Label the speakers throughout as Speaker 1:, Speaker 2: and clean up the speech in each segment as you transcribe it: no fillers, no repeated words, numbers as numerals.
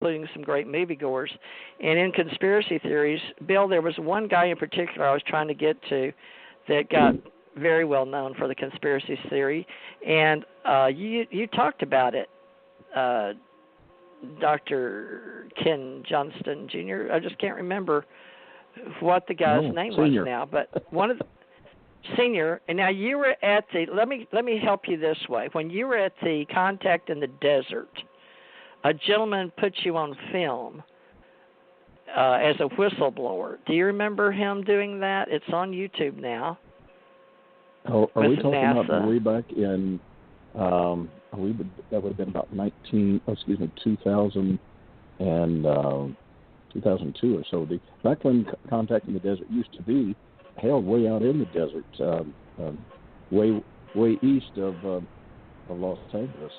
Speaker 1: including some great moviegoers. And in conspiracy theories, Bill, there was one guy in particular I was trying to get to that got very well known for the conspiracy theory, and you talked about it, Dr. Ken Johnston Jr. I just can't remember what the guy's name
Speaker 2: senior.
Speaker 1: was now, but one of the senior. And now you were at the. Let me help you this way. When you were at the Contact in the Desert, a gentleman put you on film as a whistleblower. Do you remember him doing that? It's on YouTube now.
Speaker 2: Oh, are we talking
Speaker 1: NASA.
Speaker 2: about way back in? That would have been about 2000 and 2002 or so. Back when Contact in the Desert used to be held way out in the desert, way east of Los Angeles.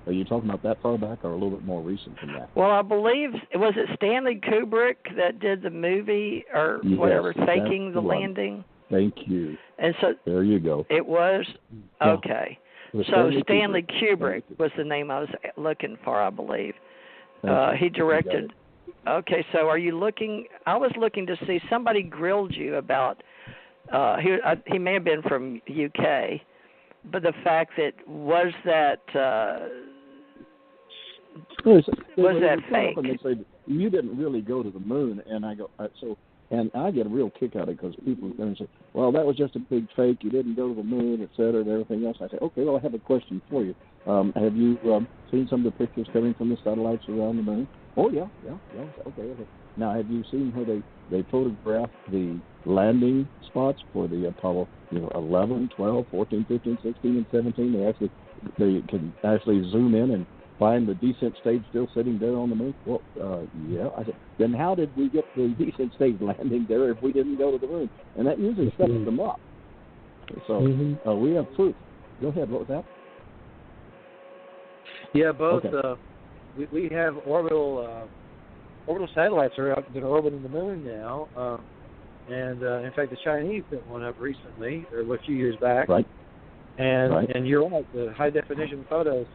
Speaker 2: Are you talking about that far back, or a little bit more recent than that?
Speaker 1: Well, I believe was it Stanley Kubrick that did the movie or whatever, faking the landing.
Speaker 2: Thank you.
Speaker 1: And so
Speaker 2: there you go.
Speaker 1: It was okay.
Speaker 2: It was
Speaker 1: so Stanley Kubrick was the name I was looking for, I believe. He directed. Okay, so are you looking? I was looking to see somebody grilled you about. He may have been from UK, but the fact that was that fake?
Speaker 2: And they say, you didn't really go to the moon, and I go and I get a real kick out of it because people are going to say, well, that was just a big fake. You didn't go to the moon, et cetera, and everything else. I say, okay, well, I have a question for you. Have you seen some of the pictures coming from the satellites around the moon? Oh, yeah. Okay. Now, have you seen where they photographed the landing spots for the Apollo 11, 12, 14, 15, 16, and 17? They can actually zoom in and find the descent stage still sitting there on the moon? Well, yeah. I said, then how did we get the descent stage landing there if we didn't go to the moon? And that usually sets them up. So we have proof. Go ahead. What was that?
Speaker 3: Yeah, both.
Speaker 2: Okay.
Speaker 3: We have orbital satellites that are orbiting the moon now, and in fact, the Chinese put one up recently, or a few years back.
Speaker 2: Right.
Speaker 3: And you're right. The high definition photos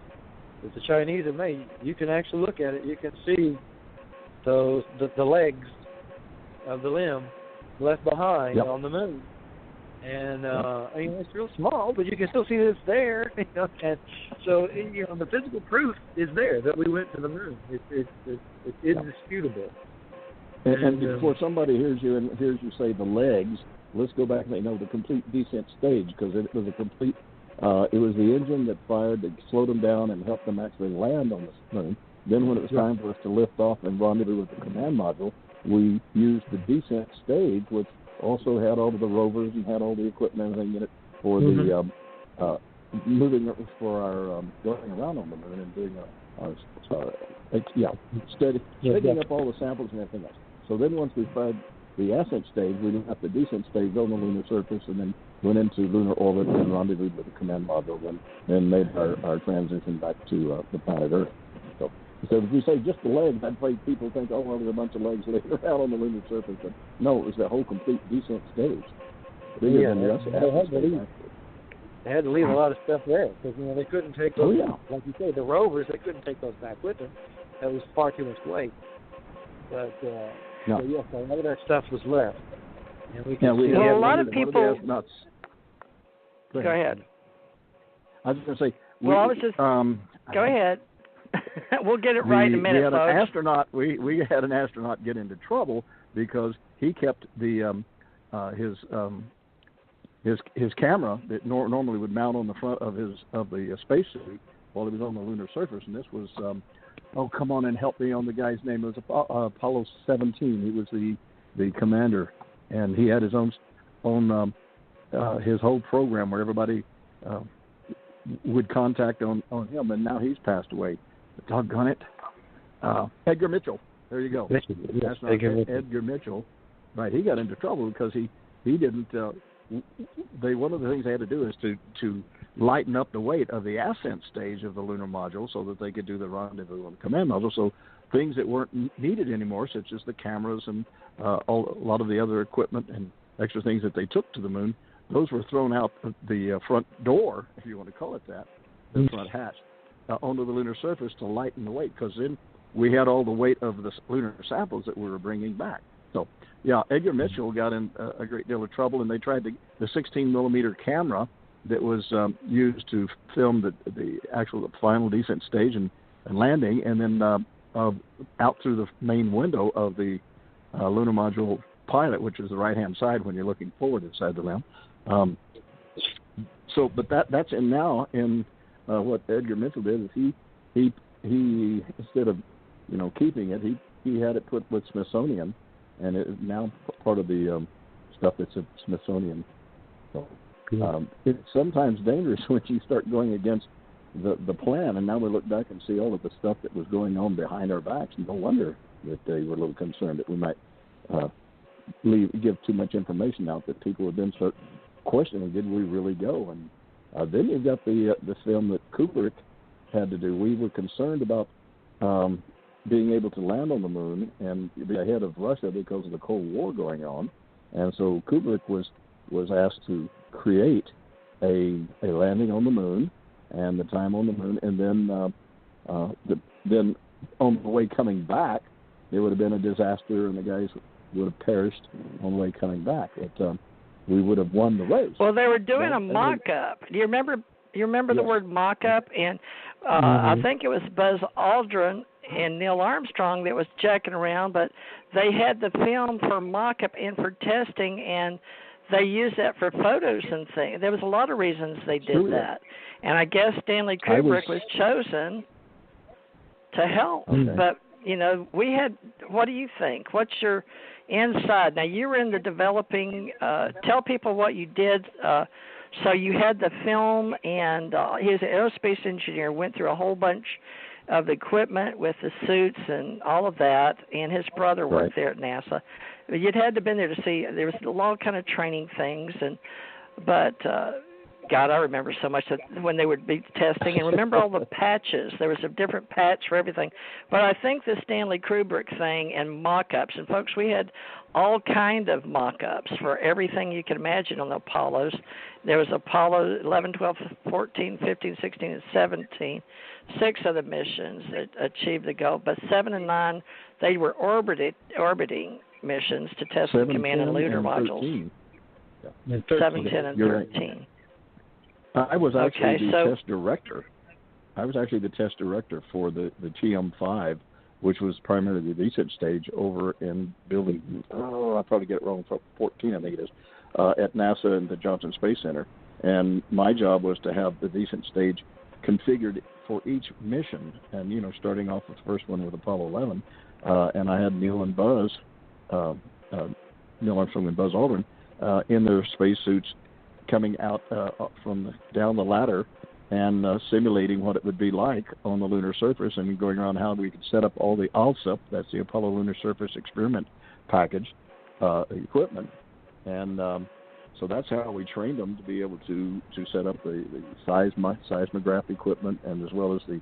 Speaker 3: that the Chinese have made, you can actually look at it. You can see the legs of the limb left behind on the moon. And it's real small, but you can still see that it's there. And so the physical proof is there that we went to the moon. It's indisputable.
Speaker 2: And before somebody hears you say the legs, let's go back and say the complete descent stage, because it was a complete. It was the engine that fired that slowed them down and helped them actually land on the moon. Then when it was time for us to lift off and rendezvous with the command module, we used the descent stage, which also had all of the rovers and had all the equipment and everything in it for the moving for our going around on the moon and doing setting up all the samples and everything else. So then once we fired the ascent stage, we left the descent stage on the lunar surface and then went into lunar orbit and rendezvoused with the command module and then made our transition back to the planet Earth. So if you say just the legs, I'd afraid people think, oh, well, there's a bunch of legs laying around on the lunar surface. But no, it was the whole complete descent stage. They
Speaker 3: had to leave a lot of stuff there because they couldn't take those. Like you say, the rovers, they couldn't take those back with them. That was far too much weight. But so yes, a lot of that stuff was left. And we can see
Speaker 1: a lot of people. Go ahead.
Speaker 2: I was going to say.
Speaker 1: I was just. Go ahead. We'll get it right in a minute,
Speaker 2: we had
Speaker 1: folks.
Speaker 2: An astronaut. We had an astronaut get into trouble because he kept the his camera that normally would mount on the front of the spacesuit while he was on the lunar surface, and this was come on and help me on the guy's name. It was Apollo 17. He was the commander, and he had his own his whole program where everybody would contact on him, and now he's passed away. Doggone it. Edgar Mitchell. There you go. Edgar Mitchell. Right. He got into trouble because he didn't. One of the things they had to do is to lighten up the weight of the ascent stage of the lunar module so that they could do the rendezvous on the command module. So things that weren't needed anymore, such as the cameras and a lot of the other equipment and extra things that they took to the moon, those were thrown out the front door, if you want to call it that, the front hatch, onto the lunar surface to lighten the weight. Because then we had all the weight of the lunar samples that we were bringing back. So, yeah, Edgar Mitchell got in a great deal of trouble, and they tried the 16-millimeter camera that was used to film the final descent stage and landing, and then out through the main window of the lunar module pilot, which is the right-hand side when you're looking forward inside the LEM. But that's now in what Edgar Mitchell did is he instead of keeping it, he had it put with Smithsonian, and it is now part of the stuff that's at Smithsonian. So it's sometimes dangerous when you start going against the plan, and now we look back and see all of the stuff that was going on behind our backs, and no wonder that they were a little concerned that we might give too much information out, that people would then start questioning, did we really go? And then you've got the film that Kubrick had to do. We were concerned about being able to land on the moon and be ahead of Russia because of the Cold War going on, and so Kubrick was asked to create a landing on the moon and the time on the moon, and then on the way coming back, it would have been a disaster, and the guys would have perished on the way coming back. We would have won the race.
Speaker 1: Well, they were doing a mock-up. Do you remember? You remember the word mock-up? And I think it was Buzz Aldrin and Neil Armstrong that was checking around, but they had the film for mock-up and for testing, and they used that for photos and things. There was a lot of reasons they did that. And I guess Stanley Kubrick was chosen to help. Okay. But, we had, what do you think? What's your inside? Now, you were in the developing, tell people what you did. So you had the film, and he was an aerospace engineer, went through a whole bunch of equipment with the suits and all of that, and his brother worked there at NASA. You'd had to have been there to see, there was a lot of kind of training things, but God, I remember so much that when they would be testing, and remember all the patches. There was a different patch for everything. But I think the Stanley Kubrick thing and mock-ups, and folks, we had all kind of mock-ups for everything you can imagine on the Apollos. There was Apollo 11, 12, 14, 15, 16, and 17. 6 of the missions that achieved the goal, but 7 and 9, they were orbiting missions to test the command and lunar modules. 7, 10, and 13.
Speaker 2: I was actually the test director. I was actually the test director for the TM5, which was primarily the descent stage over in building, I'll probably get it wrong, 14 I think it is, at NASA and the Johnston Space Center. And my job was to have the descent stage configured for each mission, and starting off with the first one with Apollo 11, and I had Neil Armstrong and Buzz Aldrin in their spacesuits coming out from down the ladder and simulating what it would be like on the lunar surface, and going around how we could set up all the ALSUP, that's the Apollo Lunar Surface Experiment Package equipment, and so that's how we trained them to be able to set up the seismograph equipment, and as well as the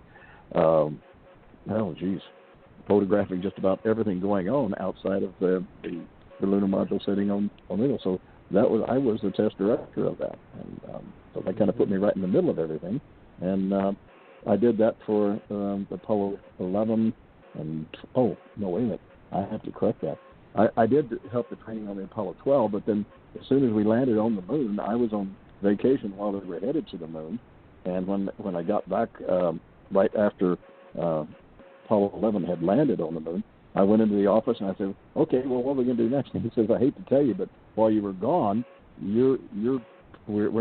Speaker 2: photographing just about everything going on outside of the lunar module sitting on Eagle. So I was the test director of that, and so that kind of put me right in the middle of everything. And I did that for Apollo 11, and wait a minute, I have to correct that. I did help the training on the Apollo 12, but then as soon as we landed on the moon, I was on vacation while we were headed to the moon, and when I got back right after Apollo 11 had landed on the moon, I went into the office and I said, okay, well, what are we going to do next? And he says, I hate to tell you, but while you were gone, we're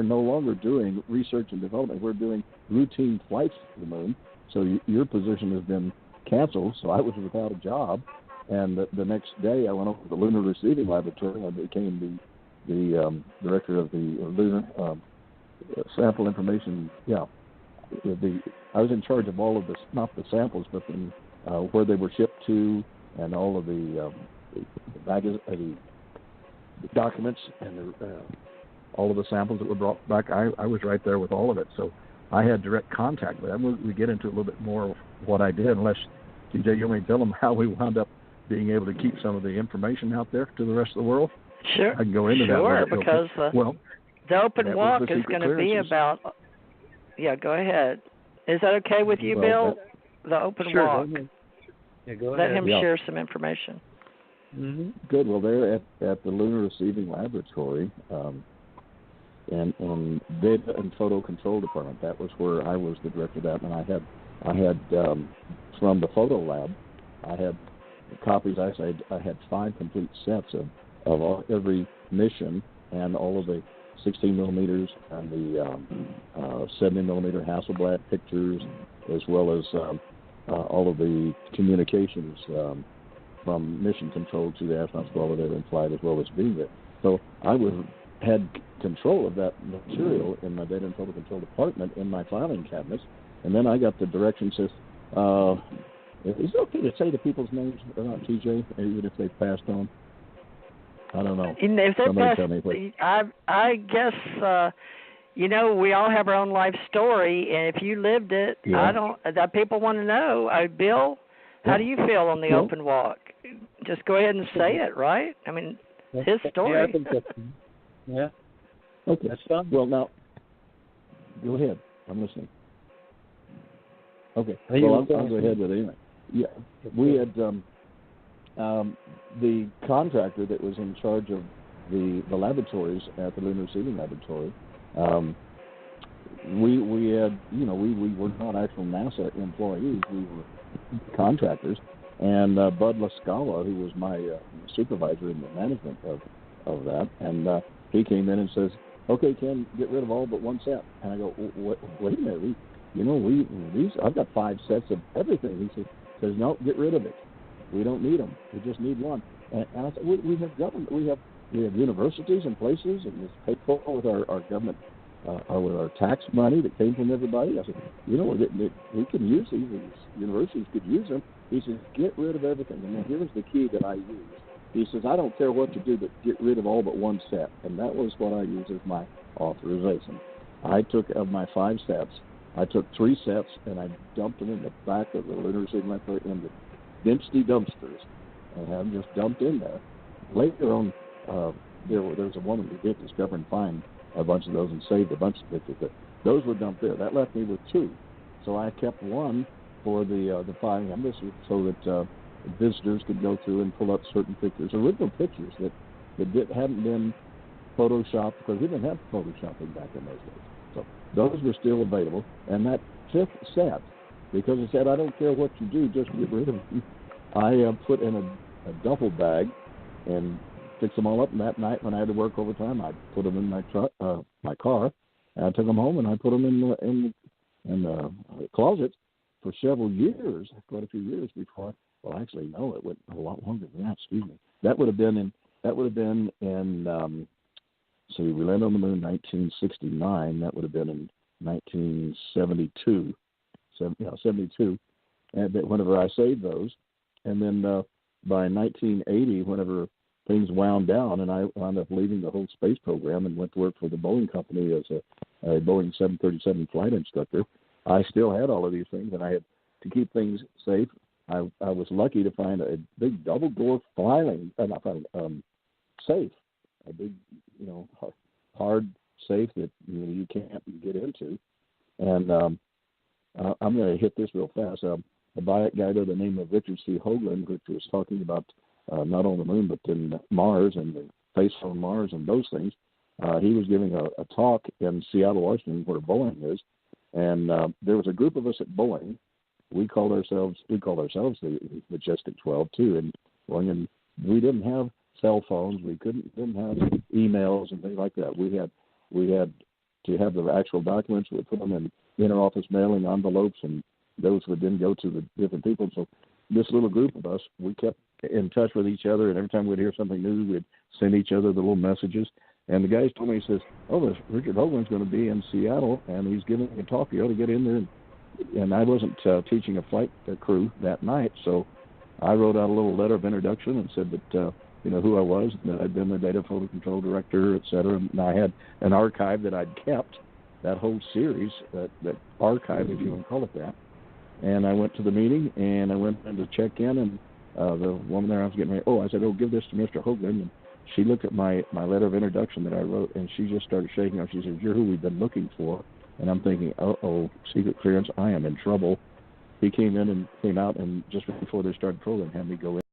Speaker 2: no longer doing research and development. We're doing routine flights to the moon, so your position has been canceled. So I was without a job, and the next day I went over to the Lunar Receiving Laboratory. I became the director of the Lunar Sample Information. Yeah, I was in charge of all of not the samples, but where they were shipped to, and all of the documents and all of the samples that were brought back. I was right there with all of it, so I had direct contact with them. We get into a little bit more of what I did, unless, TJ, you want me to tell them how we wound up being able to keep some of the information out there to the rest of the world?
Speaker 1: Sure.
Speaker 2: I can go into that.
Speaker 1: Sure, because the open walk is going to be about... Yeah, go ahead. Is that okay with you, Bill? The open walk.
Speaker 3: Yeah, go
Speaker 1: Let
Speaker 3: ahead.
Speaker 1: him share some information.
Speaker 3: Mm-hmm.
Speaker 2: Good. Well, they're at the Lunar Receiving Laboratory, and Data and Photo Control Department. That was where I was the director of that, and I had from the photo lab, I had copies. I had 5 complete sets of every mission and all of the 16 millimeters and the 70 millimeter Hasselblad pictures, as well as all of the communications from mission control to the astronauts while they're in flight, as well as being there. So I had control of that material in my data and photo control department in my filing cabinets, and then I got the direction says, is it okay to say the people's names or not, TJ, even if they've passed on? I don't know.
Speaker 1: If they
Speaker 2: Somebody
Speaker 1: passed,
Speaker 2: tell me, please.
Speaker 1: I guess, we all have our own life story, and if you lived it,
Speaker 2: Yeah.
Speaker 1: that people want to know. Bill, how do you feel on the open walk? Just go ahead and say it, right? I mean, his story.
Speaker 3: Yeah, I think that's yeah.
Speaker 2: Okay.
Speaker 3: That's fun.
Speaker 2: Well, now, go ahead. I'm listening. Okay.
Speaker 3: Well,
Speaker 2: I'll go ahead with it anyway. Yeah, we had the contractor that was in charge of the laboratories at the Lunar Receiving Laboratory. We had, we were not actual NASA employees. We were contractors. And Bud Lascala, who was my supervisor in the management of that, and he came in and says, "Okay, Ken, get rid of all but one set." And I go, "Wait a minute, I've got 5 sets of everything." He says, "No, get rid of it. We don't need them. We just need one." And I said, "We have government. We have universities and places, and it's paid for with our government, with our tax money that came from everybody." I said, we can use these. Universities could use them." He says, "Get rid of everything." And then here's the key that I use. He says, "I don't care what you do, but get rid of all but one set." And that was what I used as my authorization. I took, of my 5 sets, I took 3 sets and I dumped them in the back of the Lunar Receiving Laboratory in the density dumpsters and had them just dumped in there. Later on, there was a woman who did discover and find a bunch of those and saved a bunch of pictures. But those were dumped there. That left me with 2. So I kept one for the filing of this so that visitors could go through and pull up certain pictures, original pictures that hadn't been photoshopped, because we didn't have photoshopping back in those days. So those were still available. And that 5th set, because it said, "I don't care what you do, just get rid of them," I put in a duffel bag and fixed them all up. And that night when I had to work overtime, I put them in my truck, my car, and I took them home and I put them in the closet for several years, quite a few years before. Well, actually, no, it went a lot longer than that. Excuse me. That would have been in. So we landed on the moon in 1969. That would have been in 1972. 72. And whenever I saved those, and then by 1980, whenever things wound down, and I wound up leaving the whole space program and went to work for the Boeing company as a Boeing 737 flight instructor, I still had all of these things, and I had to keep things safe. I was lucky to find a big double door safe, a big, hard safe that you can't get into. And I'm going to hit this real fast. A guy by the name of Richard C. Hoagland, which was talking about not on the moon but in Mars and the face on Mars and those things. He was giving a talk in Seattle, Washington, where Boeing is, and there was a group of us at Boeing. We called ourselves the Majestic 12 too, and we didn't have cell phones. We didn't have emails and things like that. We had to have the actual documents. We put them in interoffice mailing envelopes, and those would then go to the different people. So this little group of us, we kept in touch with each other, and every time we'd hear something new, we'd send each other the little messages. And the guys told me, he says, "Oh, this Richard Hoagland's going to be in Seattle, and he's giving a talk. You ought to get in there." And I wasn't teaching a flight crew that night, so I wrote out a little letter of introduction and said that who I was, that I'd been the data photo control director, et cetera. And I had an archive that I'd kept, that whole series, that archive, if you want to call it that. And I went to the meeting, and I went in to check in, and the woman there, I was getting ready, I said, give this to Mr. Hoagland. And she looked at my letter of introduction that I wrote, and she just started shaking her. She said, "You're who we've been looking for." And I'm thinking, secret clearance, I am in trouble. he came out and just before they started the program, had me go in.